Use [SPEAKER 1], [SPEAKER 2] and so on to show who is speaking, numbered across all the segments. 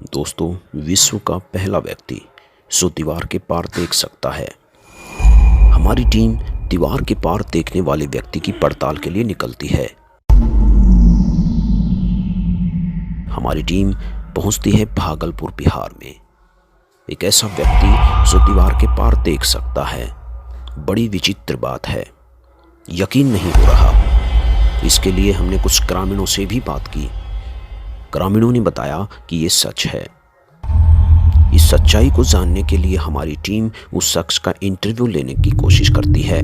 [SPEAKER 1] दोस्तों, विश्व का पहला व्यक्ति जो दीवार के पार देख सकता है। हमारी टीम दीवार के पार देखने वाले व्यक्ति की पड़ताल के लिए निकलती है। हमारी टीम पहुंचती है भागलपुर, बिहार में। एक ऐसा व्यक्ति जो दीवार के पार देख सकता है। बड़ी विचित्र बात है, यकीन नहीं हो रहा। इसके लिए हमने कुछ ग्रामीणों से भी बात की। ग्रामीणों ने बताया कि ये सच है। इस सच्चाई को जानने के लिए हमारी टीम उस शख्स का इंटरव्यू लेने की कोशिश करती है।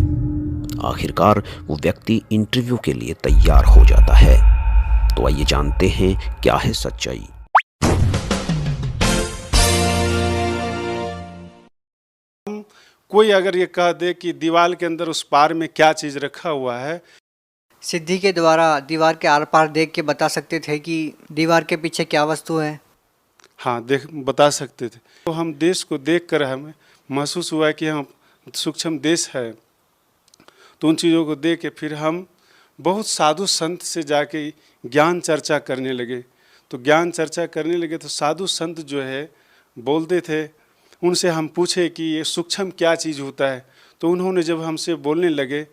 [SPEAKER 1] आखिरकार वो व्यक्ति इंटरव्यू के लिए तैयार हो जाता है। तो आइए जानते हैं क्या है सच्चाई।
[SPEAKER 2] कोई अगर ये कह दे कि दीवार के अंदर उस पार में क्या चीज़ रखा हुआ है,
[SPEAKER 3] सिद्धि के द्वारा दीवार के आर पार देख के बता सकते थे कि दीवार के पीछे क्या वस्तु है।
[SPEAKER 2] हाँ बता सकते थे। तो हम देश को देखकर हमें महसूस हुआ कि हम सूक्ष्म देश है। तो उन चीज़ों को देख के फिर हम बहुत साधु संत से जाके ज्ञान चर्चा करने लगे। तो ज्ञान चर्चा करने लगे तो साधु संत जो है बोलते थे, उनसे हम पूछे कि ये सूक्ष्म क्या चीज़ होता है। तो उन्होंने जब हमसे बोलने लगे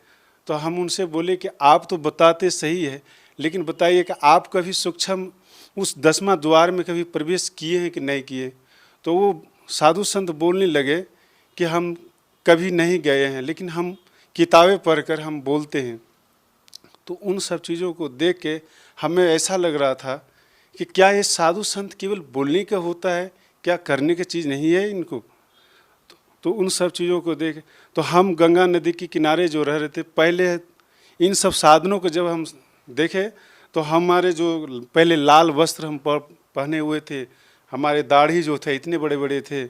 [SPEAKER 2] तो हम उनसे बोले कि आप तो बताते सही है, लेकिन बताइए कि आप कभी सूक्ष्म उस 10वां द्वार में कभी प्रवेश किए हैं कि नहीं किए। तो वो साधु संत बोलने लगे कि हम कभी नहीं गए हैं, लेकिन हम किताबें पढ़कर हम बोलते हैं। तो उन सब चीज़ों को देख के हमें ऐसा लग रहा था कि क्या ये साधु संत केवल बोलने का होता है, क्या करने की चीज़ नहीं है इनको। तो उन सब चीज़ों को देख तो हम गंगा नदी के किनारे जो रह रहे थे, पहले इन सब साधनों को जब हम देखे तो हमारे जो पहले लाल वस्त्र हम पहने हुए थे, हमारे दाढ़ी जो थे इतने बड़े बड़े थे,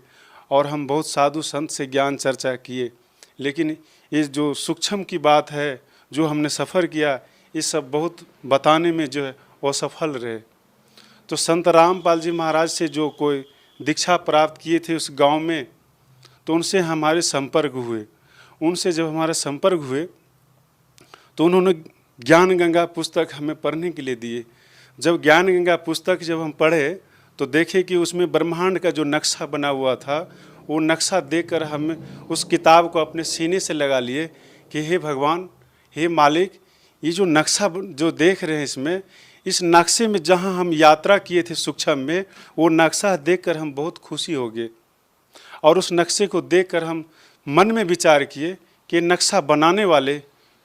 [SPEAKER 2] और हम बहुत साधु संत से ज्ञान चर्चा किए। लेकिन ये जो सूक्ष्म की बात है, जो हमने सफ़र किया, ये सब बहुत बताने में जो है वो सफल रहे। तो संत रामपाल जी महाराज से जो कोई दीक्षा प्राप्त किए थे उस गांव में, तो उनसे हमारे संपर्क हुए। उनसे जब हमारे संपर्क हुए तो उन्होंने ज्ञान गंगा पुस्तक हमें पढ़ने के लिए दिए। जब ज्ञान गंगा पुस्तक जब हम पढ़े तो देखे कि उसमें ब्रह्मांड का जो नक्शा बना हुआ था, वो नक्शा देखकर हम उस किताब को अपने सीने से लगा लिए कि हे भगवान, हे मालिक, ये जो नक्शा जो देख रहे हैं इसमें, इस नक्शे में जहाँ हम यात्रा किए थे सूक्ष्म में, वो नक्शा देखकर हम बहुत खुशी हो गए। और उस नक्शे को देखकर हम मन में विचार किए कि नक्शा बनाने वाले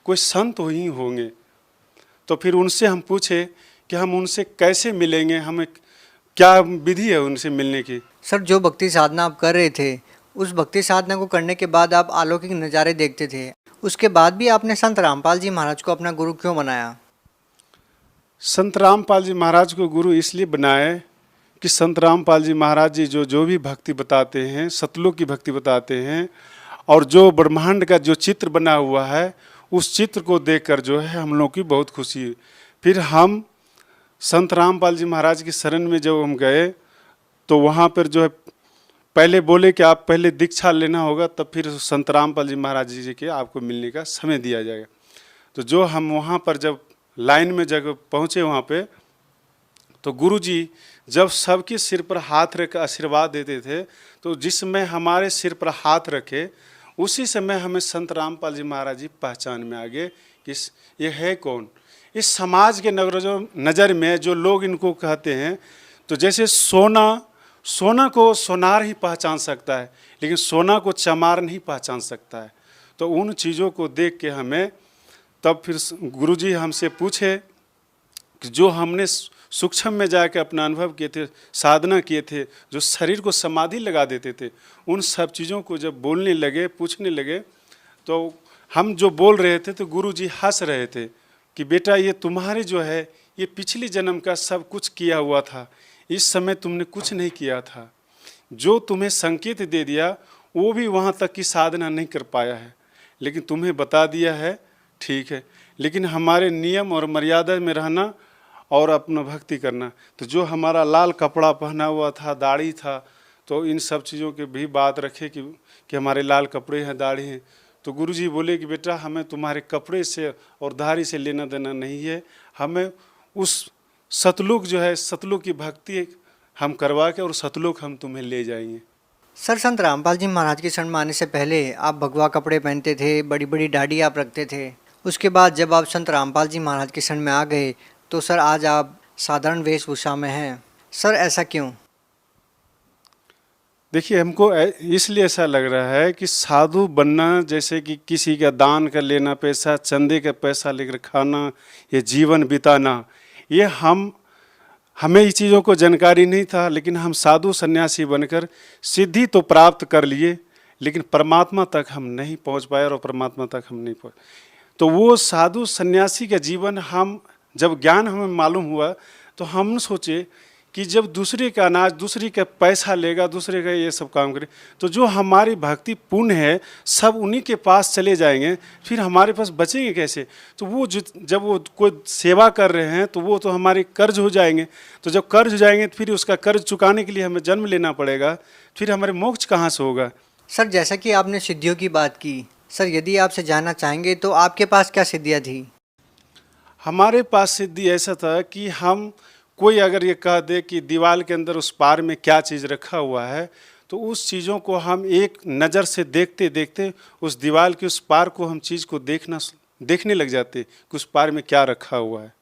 [SPEAKER 2] कोई संत ही होंगे। तो फिर उनसे हम पूछे कि हम उनसे कैसे मिलेंगे, हमें क्या विधि है उनसे मिलने की।
[SPEAKER 3] सर, जो भक्ति साधना आप कर रहे थे, उस भक्ति साधना को करने के बाद आप अलौकिक नज़ारे देखते थे, उसके बाद भी आपने संत रामपाल जी महाराज को अपना गुरु क्यों बनाया?
[SPEAKER 2] संत रामपाल जी महाराज को गुरु इसलिए बनाए कि संत रामपाल जी महाराज जी जो भी भक्ति बताते हैं, सतलोक की भक्ति बताते हैं, और जो ब्रह्मांड का जो चित्र बना हुआ है, उस चित्र को देखकर जो है हम लोग की बहुत खुशी हुई। फिर हम संत रामपाल जी महाराज की शरण में जब हम गए तो वहाँ पर जो है पहले बोले कि आप पहले दीक्षा लेना होगा, तब फिर संत रामपाल जी महाराज जी के आपको मिलने का समय दिया जाएगा। तो जो हम वहाँ पर जब लाइन में जब पहुँचे वहाँ पे, तो गुरु जी जब सबके सिर पर हाथ रख आशीर्वाद देते थे, तो जिस समय हमारे सिर पर हाथ रखे उसी समय हमें संत रामपाल जी महाराज जी पहचान में आ गए कि ये है कौन। इस समाज के नज़र में जो लोग इनको कहते हैं, तो जैसे सोना को सोनार ही पहचान सकता है, लेकिन सोना को चमार नहीं पहचान सकता है। तो उन चीज़ों को देख के हमें तब फिर गुरुजी हमसे पूछे कि जो हमने सूक्ष्म में जाकर अपना अनुभव किए थे, साधना किए थे, जो शरीर को समाधि लगा देते थे, उन सब चीज़ों को जब बोलने लगे, पूछने लगे, तो हम जो बोल रहे थे तो गुरुजी हंस रहे थे कि बेटा, ये तुम्हारे जो है ये पिछले जन्म का सब कुछ किया हुआ था, इस समय तुमने कुछ नहीं किया था। जो तुम्हें संकेत दे दिया वो भी वहाँ तक की साधना नहीं कर पाया है, लेकिन तुम्हें बता दिया है, ठीक है। लेकिन हमारे नियम और मर्यादा में रहना और अपना भक्ति करना। तो जो हमारा लाल कपड़ा पहना हुआ था, दाढ़ी था, तो इन सब चीज़ों के भी बात रखे कि हमारे लाल कपड़े हैं, दाढ़ी हैं। तो गुरुजी बोले कि बेटा, हमें तुम्हारे कपड़े से और दाढ़ी से लेना देना नहीं है, हमें उस सतलुक जो है, सतलुक की भक्ति हम करवा के और सतलोक हम तुम्हें ले जाएंगे।
[SPEAKER 3] सर, संत रामपाल जी महाराज के शरण में आने से पहले आप भगवा कपड़े पहनते थे, बड़ी बड़ी दाढ़ी आप रखते थे। उसके बाद जब आप संत रामपाल जी महाराज के शरण में आ गए तो सर आज आप साधारण वेशभूषा में हैं। सर ऐसा क्यों?
[SPEAKER 2] देखिए, हमको इसलिए ऐसा लग रहा है कि साधु बनना जैसे कि किसी का दान कर लेना पैसा, चंदे का पैसा लेकर खाना, ये जीवन बिताना, ये हमें इस चीज़ों को जानकारी नहीं था। लेकिन हम साधु सन्यासी बनकर सिद्धि तो प्राप्त कर लिए, लेकिन परमात्मा तक हम नहीं पहुंच पाए और परमात्मा तक हम नहीं पहुंच। तो वो साधु सन्यासी का जीवन हम जब ज्ञान हमें मालूम हुआ तो हम सोचे कि जब दूसरे का अनाज, दूसरे का पैसा लेगा, दूसरे का ये सब काम करे, तो जो हमारी भक्ति पुण्य है सब उन्हीं के पास चले जाएंगे, फिर हमारे पास बचेंगे कैसे? तो वो जब वो कोई सेवा कर रहे हैं तो वो तो हमारे कर्ज हो जाएंगे। तो जब कर्ज हो जाएंगे तो फिर उसका कर्ज चुकाने के लिए हमें जन्म लेना पड़ेगा, फिर हमारे मोक्ष कहाँ से होगा?
[SPEAKER 3] सर जैसा कि आपने सिद्धियों की बात की, सर यदि आपसे जानना चाहेंगे तो आपके पास क्या सिद्धियाँ थी?
[SPEAKER 2] हमारे पास सिद्धि ऐसा था कि हम कोई अगर ये कह दे कि दीवार के अंदर उस पार में क्या चीज़ रखा हुआ है, तो उस चीज़ों को हम एक नज़र से देखते देखते उस दीवार के उस पार को हम चीज़ को देखने लग जाते कि उस पार में क्या रखा हुआ है।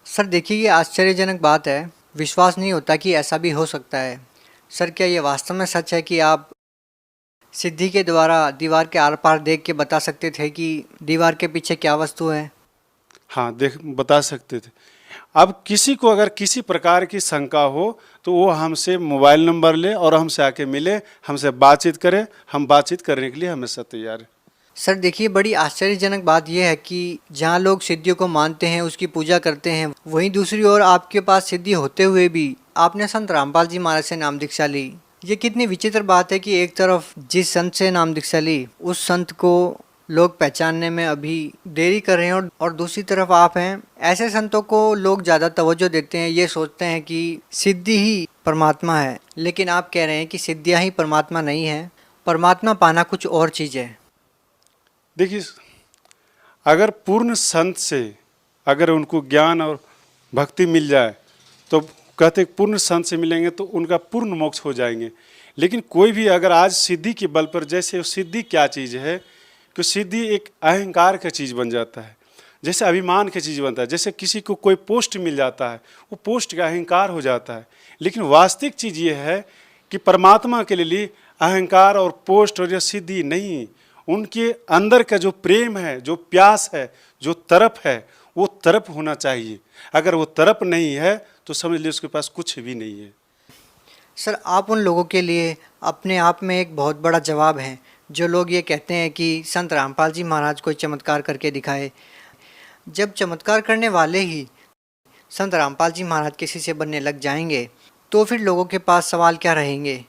[SPEAKER 3] सर देखिए, ये आश्चर्यजनक बात है, विश्वास नहीं होता कि ऐसा भी हो सकता है। सर क्या ये वास्तव में सच है कि आप सिद्धि के द्वारा दीवार के आर पार देख के बता सकते थे कि दीवार के पीछे क्या वस्तु है?
[SPEAKER 2] हाँ, बता सकते थे। अब किसी को अगर किसी प्रकार की शंका हो तो वो हमसे मोबाइल नंबर ले और हमसे आके मिले, हमसे बातचीत करे, हम बातचीत करने के लिए हमेशा तैयार है।
[SPEAKER 3] सर देखिए, बड़ी आश्चर्यजनक बात यह है कि जहाँ लोग सिद्धियों को मानते हैं, उसकी पूजा करते हैं, वहीं दूसरी ओर आपके पास सिद्धि होते हुए भी आपने संत रामपाल जी महाराज से नाम दीक्षा ली। ये कितनी विचित्र बात है कि एक तरफ जिस संत से नाम दीक्षा ली उस संत को लोग पहचानने में अभी देरी कर रहे हैं और दूसरी तरफ आप हैं। ऐसे संतों को लोग ज़्यादा तवज्जो देते हैं, ये सोचते हैं कि सिद्धि ही परमात्मा है, लेकिन आप कह रहे हैं कि सिद्धियाँ ही परमात्मा नहीं है, परमात्मा पाना कुछ और चीज़ है।
[SPEAKER 2] देखिए, अगर पूर्ण संत से अगर उनको ज्ञान और भक्ति मिल जाए तो कहते पूर्ण संत से मिलेंगे तो उनका पूर्ण मोक्ष हो जाएंगे। लेकिन कोई भी अगर आज सिद्धि के बल पर, जैसे सिद्धि क्या चीज़ है कि सिद्धि एक अहंकार का चीज़ बन जाता है, जैसे अभिमान की चीज़ बनता है। जैसे किसी को कोई पोस्ट मिल जाता है, वो पोस्ट का अहंकार हो जाता है। लेकिन वास्तविक चीज़ ये है कि परमात्मा के लिए अहंकार और पोस्ट और यह सिद्धि नहीं, उनके अंदर का जो प्रेम है, जो प्यास है, जो तड़प है, वो तड़प होना चाहिए। अगर वो तड़प नहीं है तो समझ लीजिए उसके पास कुछ भी नहीं है।
[SPEAKER 3] सर आप उन लोगों के लिए अपने आप में एक बहुत बड़ा जवाब हैं जो लोग ये कहते हैं कि संत रामपाल जी महाराज कोई चमत्कार करके दिखाए। जब चमत्कार करने वाले ही संत रामपाल जी महाराज किसी से बनने लग जाएंगे तो फिर लोगों के पास सवाल क्या रहेंगे?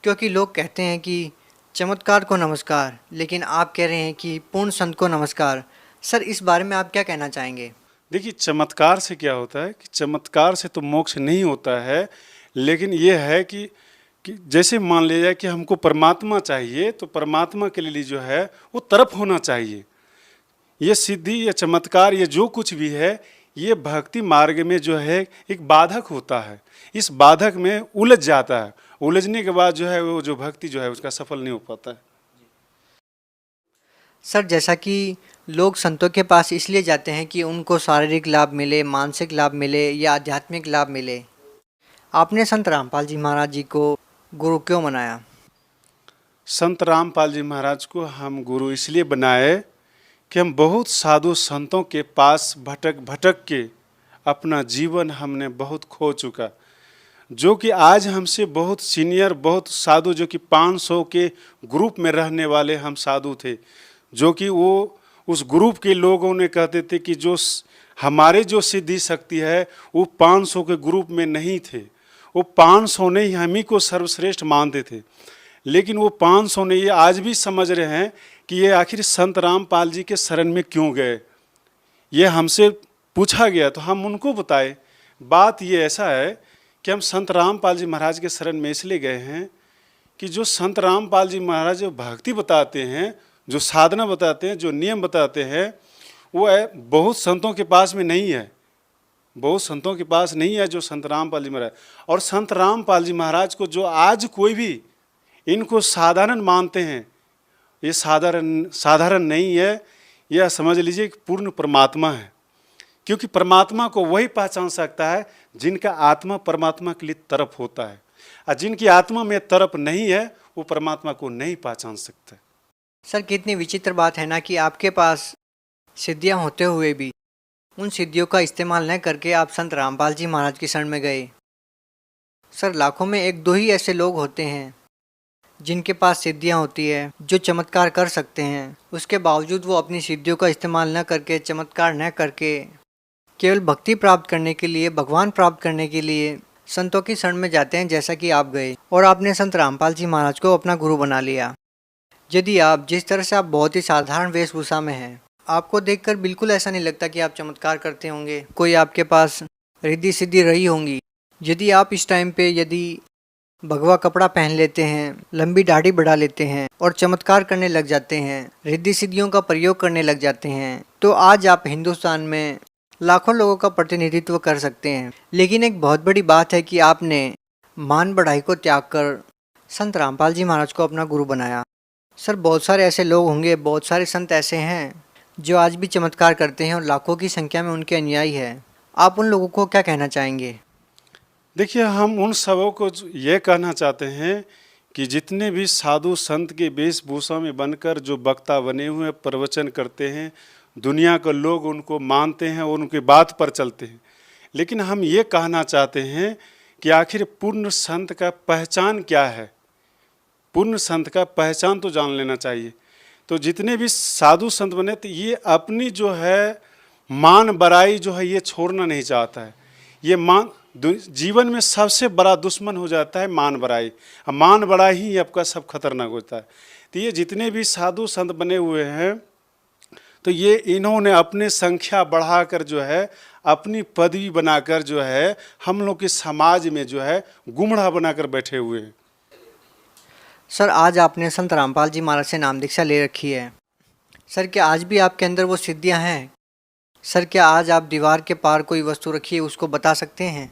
[SPEAKER 3] क्योंकि लोग कहते हैं कि चमत्कार को नमस्कार, लेकिन आप कह रहे हैं कि पूर्ण संत को नमस्कार। सर इस बारे में आप क्या कहना चाहेंगे?
[SPEAKER 2] देखिए, चमत्कार से क्या होता है कि चमत्कार से तो मोक्ष नहीं होता है, लेकिन ये है कि जैसे मान लिया जाए कि हमको परमात्मा चाहिए तो परमात्मा के लिए जो है वो तरफ होना चाहिए। ये सिद्धि, ये चमत्कार, ये जो कुछ भी है, ये भक्ति मार्ग में जो है एक बाधक होता है। इस बाधक में उलझ जाता है, उलझने के बाद जो है वो जो भक्ति जो है उसका सफल नहीं हो पाता है।
[SPEAKER 3] सर जैसा कि लोग संतों के पास इसलिए जाते हैं कि उनको शारीरिक लाभ मिले, मानसिक लाभ मिले या आध्यात्मिक लाभ मिले, आपने संत रामपाल जी महाराज जी को गुरु क्यों बनाया?
[SPEAKER 2] संत रामपाल जी महाराज को हम गुरु इसलिए बनाए कि हम बहुत साधु संतों के पास भटक भटक के अपना जीवन हमने बहुत खो चुका। जो कि आज हमसे बहुत सीनियर, बहुत साधु, जो कि 500 के ग्रुप में रहने वाले हम साधु थे, जो कि वो उस ग्रुप के लोगों ने कहते थे कि जो हमारे जो सिद्धि शक्ति है वो 500 के ग्रुप में नहीं थे, वो 500 ने ही हम ही को सर्वश्रेष्ठ मानते थे। लेकिन वो 500 ने ये आज भी समझ रहे हैं कि ये आखिर संत रामपाल जी के शरण में क्यों गए। ये हमसे पूछा गया तो हम उनको बताए। बात ये ऐसा है कि हम संत रामपाल जी महाराज के शरण में इसलिए गए हैं कि जो संत रामपाल जी महाराज जो भक्ति बताते हैं, जो साधना बताते हैं, जो नियम बताते हैं, वो बहुत संतों के पास में नहीं है। बहुत संतों के पास नहीं है जो संत रामपाल जी महाराज। और संत रामपाल जी महाराज को जो आज कोई भी इनको साधारण मानते हैं, ये साधारण नहीं है, यह समझ लीजिए कि पूर्ण परमात्मा है। क्योंकि परमात्मा को वही पहचान सकता है जिनका आत्मा परमात्मा के लिए तरफ होता है, और जिनकी आत्मा में तरफ नहीं है वो परमात्मा को नहीं पहचान सकता।
[SPEAKER 3] सर कितनी विचित्र बात है ना कि आपके पास सिद्धियां होते हुए भी उन सिद्धियों का इस्तेमाल न करके आप संत रामपाल जी महाराज की शरण में गए। सर लाखों में एक दो ही ऐसे लोग होते हैं जिनके पास सिद्धियां होती है, जो चमत्कार कर सकते हैं, उसके बावजूद वो अपनी सिद्धियों का इस्तेमाल न करके, चमत्कार न करके, केवल भक्ति प्राप्त करने के लिए, भगवान प्राप्त करने के लिए संतों की शरण में जाते हैं, जैसा कि आप गए और आपने संत रामपाल जी महाराज को अपना गुरु बना लिया। यदि आप जिस तरह से आप बहुत ही साधारण वेशभूषा में हैं, आपको देखकर बिल्कुल ऐसा नहीं लगता कि आप चमत्कार करते होंगे, कोई आपके पास रिद्धि सिद्धि रही होंगी। यदि आप इस टाइम पे यदि भगवा कपड़ा पहन लेते हैं, लंबी दाढ़ी बढ़ा लेते हैं और चमत्कार करने लग जाते हैं, रिद्धि सिद्धियों का प्रयोग करने लग जाते हैं, तो आज आप हिंदुस्तान में लाखों लोगों का प्रतिनिधित्व कर सकते हैं। लेकिन एक बहुत बड़ी बात है कि आपने मान बढ़ाई को त्याग कर संत रामपाल जी महाराज को अपना गुरु बनाया। सर बहुत सारे ऐसे लोग होंगे, बहुत सारे संत ऐसे हैं जो आज भी चमत्कार करते हैं और लाखों की संख्या में उनके अनुयायी हैं। आप उन लोगों को क्या कहना चाहेंगे?
[SPEAKER 2] देखिए, हम उन सबों को ये कहना चाहते हैं कि जितने भी साधु संत के वेशभूषा में बनकर जो वक्ता बने हुए प्रवचन करते हैं, दुनिया के लोग उनको मानते हैं और उनकी बात पर चलते हैं, लेकिन हम ये कहना चाहते हैं कि आखिर पूर्ण संत का पहचान क्या है। पूर्ण संत का पहचान तो जान लेना चाहिए। तो जितने भी साधु संत बने, तो ये अपनी जो है मान बड़ाई जो है ये छोड़ना नहीं चाहता है। ये जीवन में सबसे बड़ा दुश्मन हो जाता है मान बड़ाई। मान बड़ाई ही आपका सब खतरनाक होता है। तो ये जितने भी साधु संत बने हुए हैं, तो ये इन्होंने अपने संख्या बढ़ाकर जो है, अपनी पदवी बनाकर जो है, हम लोग के समाज में जो है गुमड़ा बनाकर बैठे हुए हैं।
[SPEAKER 3] सर आज आपने संत रामपाल जी महाराज से नाम दीक्षा ले रखी है। सर क्या आज भी आपके अंदर वो सिद्धियां हैं? सर क्या आज आप दीवार के पार कोई वस्तु रखी है उसको बता सकते हैं?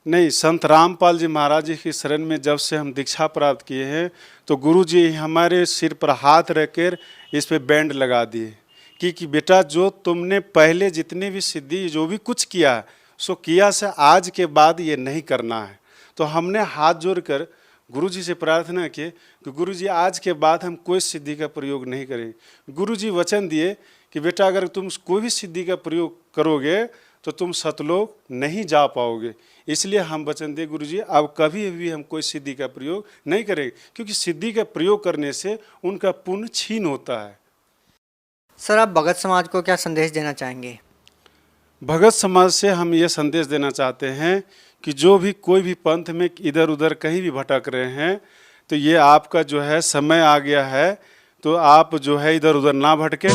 [SPEAKER 2] नहीं, संत रामपाल जी महाराज जी की शरण में जब से हम दीक्षा प्राप्त किए हैं, तो गुरु जी हमारे सिर पर हाथ रखकर इस पे बैंड लगा दिए कि बेटा जो तुमने पहले जितने भी सिद्धि जो भी कुछ किया सो किया से आज के बाद ये नहीं करना है। तो हमने हाथ जोड़कर गुरु जी से प्रार्थना की कि गुरु जी आज के बाद हम कोई सिद्धि का प्रयोग नहीं करेंगे। गुरु जी वचन दिए कि बेटा अगर तुम कोई भी सिद्धि का प्रयोग करोगे तो तुम सतलोक नहीं जा पाओगे। इसलिए हम वचन दिए गुरु जी अब कभी भी हम कोई सिद्धि का प्रयोग नहीं करेंगे, क्योंकि सिद्धि का प्रयोग करने से उनका पुण्य छीन होता है।
[SPEAKER 3] सर आप भगत समाज को क्या संदेश देना चाहेंगे?
[SPEAKER 2] भगत समाज से हम ये संदेश देना चाहते हैं कि जो भी कोई भी पंथ में इधर उधर कहीं भी भटक रहे हैं, तो ये आपका जो है समय आ गया है, तो आप जो है इधर उधर ना भटके।